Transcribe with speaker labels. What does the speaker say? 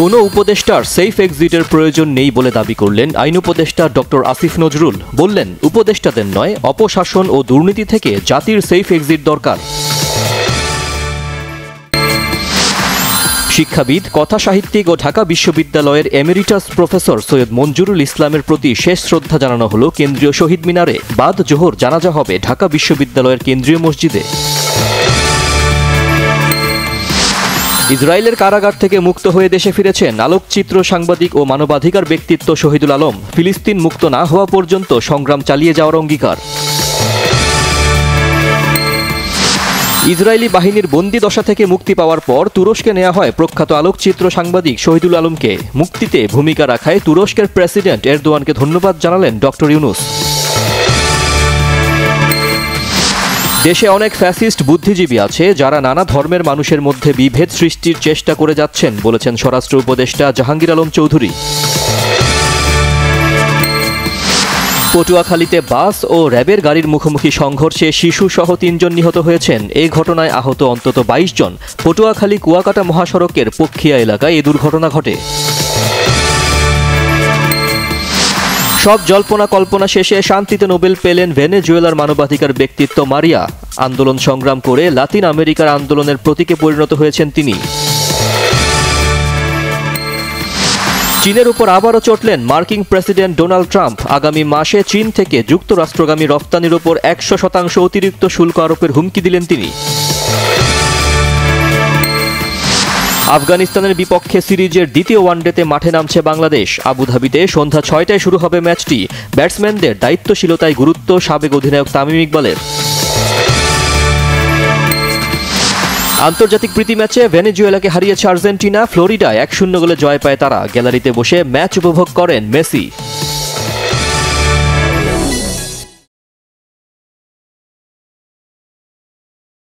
Speaker 1: কোনো উপদেষ্টার সেফ এক্সিটের প্রয়োজন নেই বলে দাবি করলেন আইন উপদেষ্টা ডক্টর আসিফ নজরুল। বললেন, উপদেষ্টাদের নয়, অপশাসন ও দুর্নীতি থেকে জাতির সেফ এক্সিট দরকার। শিক্ষাবিদ, কথাসাহিত্যিক ও ঢাকা বিশ্ববিদ্যালয়ের এমেরিটাস প্রফেসর সৈয়দ মঞ্জুরুল ইসলামের প্রতি শেষ শ্রদ্ধা জানানো হলো কেন্দ্রীয় শহীদ মিনারে। বাদ জোহর জানাজা হবে ঢাকা বিশ্ববিদ্যালয়ের কেন্দ্রীয় মসজিদে। ইসরায়েলের কারাগার থেকে মুক্ত হয়ে দেশে ফিরেছেন আলোকচিত্র সাংবাদিক ও মানবাধিকার ব্যক্তিত্ব শহীদুল আলম। ফিলিস্তিন মুক্ত না হওয়া পর্যন্ত সংগ্রাম চালিয়ে যাওয়ার অঙ্গীকার। ইসরায়েলি বাহিনীর বন্দি দশা থেকে মুক্তি পাওয়ার পর তুরস্কে নেওয়া হয় প্রখ্যাত আলোকচিত্র সাংবাদিক শহীদুল আলমকে। মুক্তিতে ভূমিকা রাখায় তুরস্কের প্রেসিডেন্ট এরদোয়ানকে ধন্যবাদ জানালেন ডক্টর ইউনুস। দেশে অনেক ফ্যাসিস্ট বুদ্ধিজীবী আছে যারা নানা ধর্মের মানুষের মধ্যে বিভেদ সৃষ্টির চেষ্টা করে যাচ্ছেন, বলেছেন স্বরাষ্ট্র উপদেষ্টা জাহাঙ্গীর আলম চৌধুরী। পটুয়াখালীতে বাস ও র্যাবের গাড়ির মুখোমুখি সংঘর্ষে শিশুসহ ৩ জন নিহত হয়েছেন। এই ঘটনায় আহত অন্তত ২২ জন। পটুয়াখালী কুয়াকাটা মহাসড়কের পক্ষিয়া এলাকায় এ দুর্ঘটনা ঘটে। সব জল্পনা কল্পনা শেষে শান্তিতে নোবেল পেলেন ভেনেজুয়েলার মানবাধিকার ব্যক্তিত্ব মারিয়া। আন্দোলন সংগ্রাম করে লাতিন আমেরিকার আন্দোলনের প্রতীকে পরিণত হয়েছেন তিনি। চীনের উপর আবারও চটলেন মার্কিন প্রেসিডেন্ট ডোনাল্ড ট্রাম্প। আগামী মাসে চীন থেকে যুক্তরাষ্ট্রগামী রপ্তানির উপর ১০০% অতিরিক্ত শুল্ক আরোপের হুমকি দিলেন তিনি। আফগানিস্তানের বিপক্ষে সিরিজের দ্বিতীয় ওয়ানডেতে মাঠে নামছে বাংলাদেশ। আবুধাবিতে সন্ধ্যা ৬টায় শুরু হবে ম্যাচটি। ব্যাটসম্যানদের দায়িত্বশীলতায় গুরুত্ব সাবেক অধিনায়ক তামিম ইকবালের। আন্তর্জাতিক প্রীতি ম্যাচে ভেনেজুয়েলাকে হারিয়েছে আর্জেন্টিনা। ফ্লোরিডায় ১-০ গোলে জয় পায় তারা। গ্যালারিতে বসে ম্যাচ উপভোগ করেন মেসি।